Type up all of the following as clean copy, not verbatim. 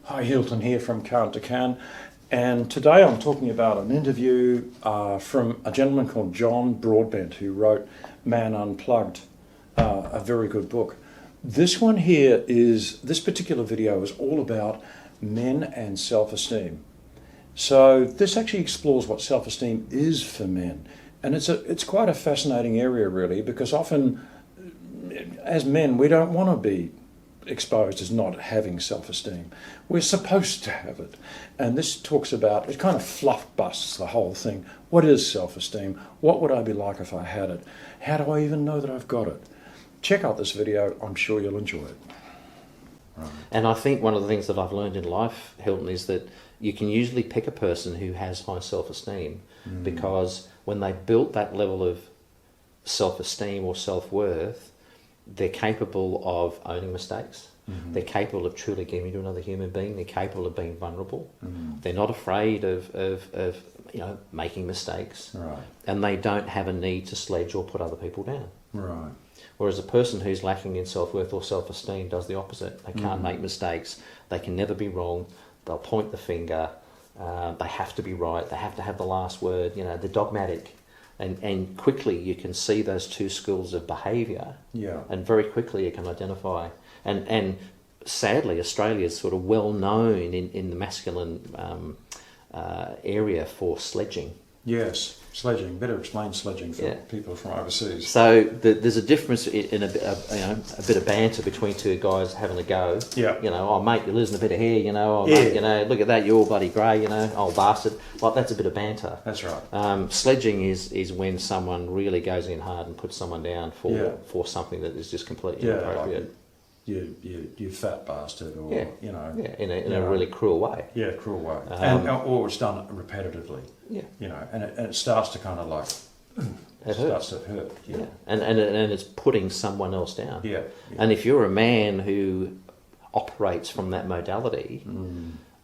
Hi, Hilton here from Cant, and today I'm talking about an interview from a gentleman called John Broadbent who wrote Man Unplugged, a very good book. This particular video is all about men and self-esteem. So this actually explores what self-esteem is for men, and it's quite a fascinating area really, because often as men we don't want to be exposed as not having self-esteem. We're supposed to have it. And this talks about, it kind of fluff busts the whole thing. What is self-esteem? What would I be like if I had it? How do I even know that I've got it? Check out this video, I'm sure you'll enjoy it. Right. And I think one of the things that I've learned in life, Hilton, is that you can usually pick a person who has high self-esteem because when they built that level of self-esteem or self-worth, they're capable of owning mistakes. They're capable of truly giving to another human being. They're capable of being vulnerable. They're not afraid of making mistakes. Right. And they don't have a need to sledge or put other people down. Right. Whereas a person who's lacking in self-worth or self-esteem does the opposite. They can't make mistakes. They can never be wrong. They'll point the finger. They have to be right. They have to have the last word. They're dogmatic. And quickly you can see those two schools of behaviour, and very quickly you can identify. And sadly, Australia is sort of well known in the masculine area for sledging. Yes, sledging. Better explain sledging for people from overseas. So there's a difference in a bit of banter between two guys having a go. Yeah. Oh mate, you're losing a bit of hair. Mate, look at that, you're all bloody grey. Old bastard. Like that's a bit of banter. That's right. Sledging is when someone really goes in hard and puts someone down for something that is just completely inappropriate. Like you fat bastard, or in a really cruel way. Yeah, cruel way, or it's done repetitively. Yeah, and it starts to kind of like it starts to hurt. Yeah, and it's putting someone else down. Yeah. And if you're a man who operates from that modality,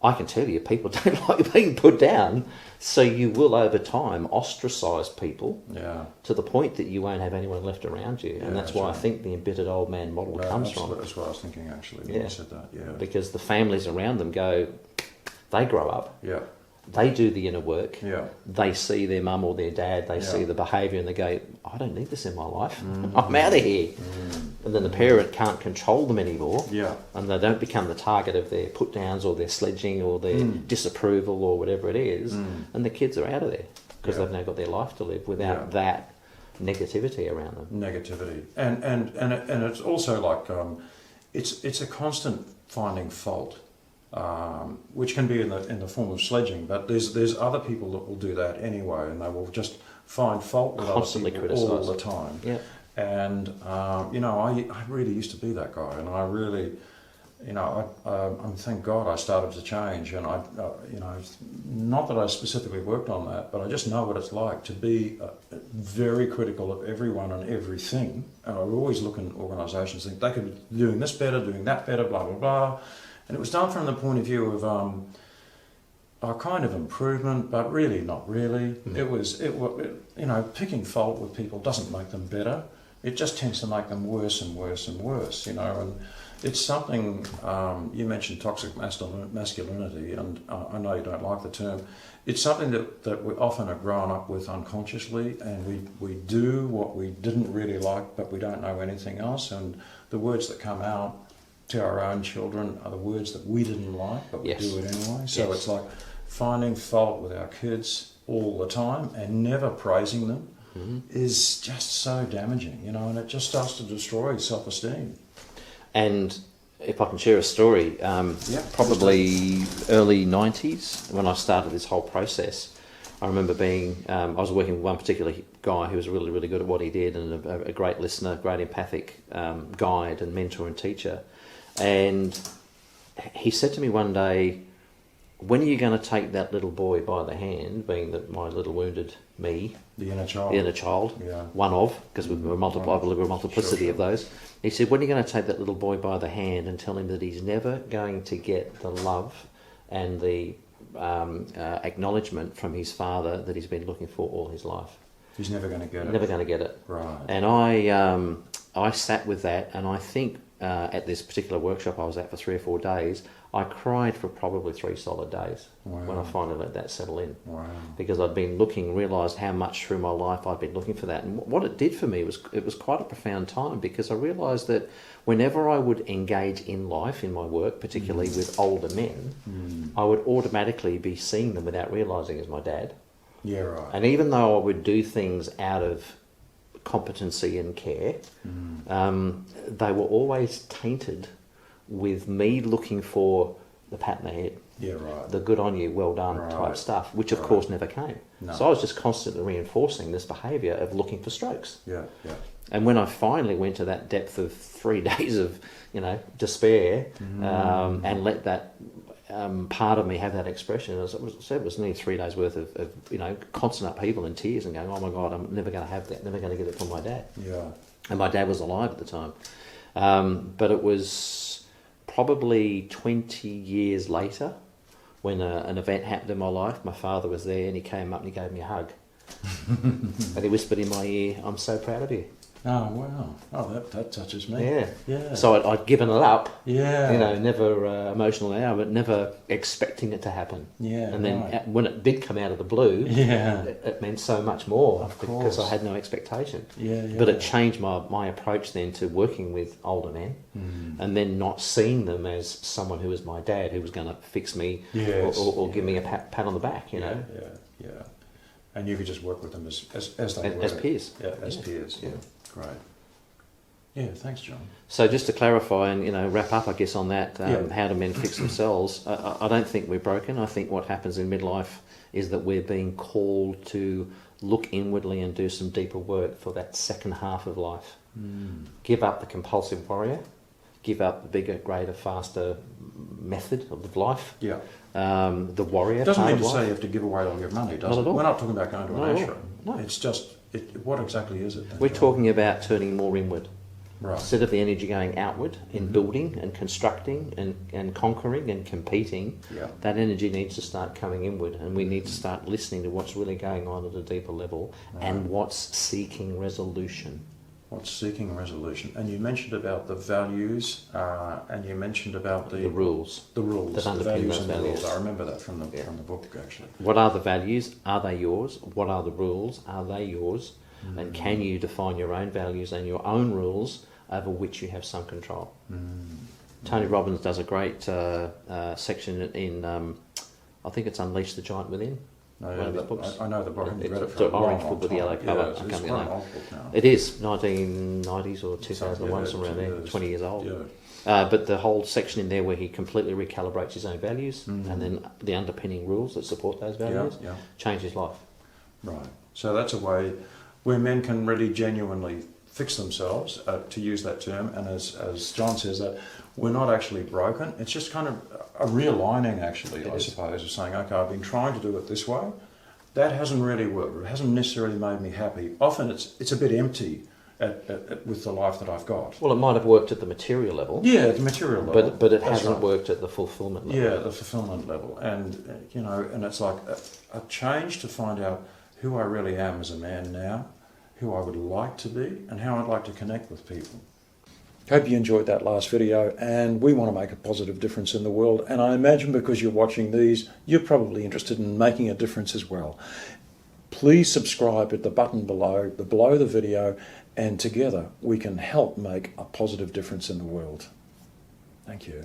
I can tell you people don't like being put down, so you will over time ostracise people to the point that you won't have anyone left around you. And that's why I think the embittered old man model comes from. That's what I was thinking actually when you said that. Because the families around them they grow up. Yeah. They do the inner work. Yeah. They see their mum or their dad, they see the behaviour and they go, I don't need this in my life. I'm out of here. And then the parent can't control them anymore. Yeah. And they don't become the target of their put downs or their sledging or their disapproval or whatever it is. And the kids are out of there because they've now got their life to live without that negativity around them. Negativity. And it's also like it's a constant finding fault. Which can be in the form of sledging, but there's other people that will do that anyway, and they will just find fault with Constantly other people all the criticise. time. Yeah. And I really used to be that guy, and I really, thank God I started to change, and not that I specifically worked on that, but I just know what it's like to be very critical of everyone and everything. And I would always look in organisations, think they could be doing this better, doing that better, blah blah blah. And it was done from the point of view of a kind of improvement, but really not really. It was picking fault with people doesn't make them better. It just tends to make them worse and worse and worse. And it's something you mentioned toxic masculinity, and I know you don't like the term. It's something that we often are grown up with unconsciously, and we do what we didn't really like, but we don't know anything else. And the words that come out to our own children are the words that we didn't like, but we do it anyway. So it's like finding fault with our kids all the time and never praising them is just so damaging, and it just starts to destroy self-esteem. And if I can share a story, probably early 90s when I started this whole process, I remember I was working with one particular guy who was really, really good at what he did, and a great listener, great empathic guide and mentor and teacher. And he said to me one day, when are you going to take that little boy by the hand, being my little wounded me, the inner child, one of, because we were a multiplicity of those. He said, when are you going to take that little boy by the hand and tell him that he's never going to get the love and the acknowledgement from his father that he's been looking for all his life? He's never going to get it. Never going to get it. Right. And I sat with that, and I think at this particular workshop I was at for 3 or 4 days, I cried for probably 3 solid days when I finally let that settle in. Wow. Because I'd been realised how much through my life I'd been looking for that. And what it did for me was, it was quite a profound time, because I realised that whenever I would engage in life, in my work, particularly with older men, I would automatically be seeing them without realising as my dad. Yeah, right. And even though I would do things out of competency and care, they were always tainted with me looking for the pat in the head, Yeah, right. the good on you, well done type stuff, which of course never came. No. So I was just constantly reinforcing this behaviour of looking for strokes. Yeah, yeah. And when I finally went to that depth of 3 days of, despair, and let that part of me have that expression, as I said, it was nearly 3 days worth of constant upheaval and tears and going, oh my God, I'm never going to have that, never going to get it from my dad. Yeah. And my dad was alive at the time. But it was probably 20 years later when an event happened in my life. My father was there and he came up and he gave me a hug. And he whispered in my ear, I'm so proud of you. Oh, wow. Oh, that touches me. Yeah. Yeah. So I'd given it up. Yeah. Never emotional now, but never expecting it to happen. Yeah. And then right. when it did come out of the blue, Yeah. it meant so much more, Of because course. I had no expectation. Yeah, yeah. But it changed my approach then to working with older men, and then not seeing them as someone who was my dad, who was going to fix me Yes. or give me a pat on the back, Yeah, yeah. And you could just work with them as they were. as peers. Yeah, as peers. Yeah. Great. Yeah, thanks, John. So just to clarify and wrap up, I guess, on that, Yeah. how do men fix themselves? I don't think we're broken. I think what happens in midlife is that we're being called to look inwardly and do some deeper work for that second half of life. Give up the compulsive warrior, give up the bigger, greater, faster method of life. Yeah. The warrior It doesn't part mean of to life. say you have to give away all your money, does Not it? at all. We're not talking about going to Not an at all. ashram. No. It's just, what exactly is it? We're talking about turning more inward. Right. Instead of the energy going outward in building and constructing and conquering and competing, Yeah. that energy needs to start coming inward, and we need to start listening to what's really going on at a deeper level and what's seeking resolution. What's seeking resolution? And you mentioned about the values, and you mentioned about The rules. The rules, that the underpin values those and the values. rules. I remember that from the book, actually. What are the values? Are they yours? What are the rules? Are they yours? And can you define your own values and your own rules over which you have some control? Tony Robbins does a great section in, I think it's Unleash the Giant Within. One of his books. I know the book. I haven't read it It's for a an orange long book with a yellow time. cover. Yeah, I it's can't quite remember an the name. old book now. It is 1990s or 2001, somewhere around there, 20 years old. Yeah. But the whole section in there where he completely recalibrates his own values and then the underpinning rules that support those values Yeah. change his life. Right. So that's a way where men can really genuinely fix themselves, to use that term. And as John says, that we're not actually broken. It's just kind of a realigning, actually, I suppose, of saying, okay, I've been trying to do it this way. That hasn't really worked. It hasn't necessarily made me happy. Often it's a bit empty with the life that I've got. Well, it might have worked at the material level. Yeah, at the material level. But it That's hasn't right. worked at the fulfillment level. Yeah, the fulfillment level. And, and it's like a change to find out who I really am as a man now, who I would like to be, and how I'd like to connect with people. Hope you enjoyed that last video, and we want to make a positive difference in the world, and I imagine because you're watching these, you're probably interested in making a difference as well. Please subscribe at the button below the video, and together we can help make a positive difference in the world. Thank you.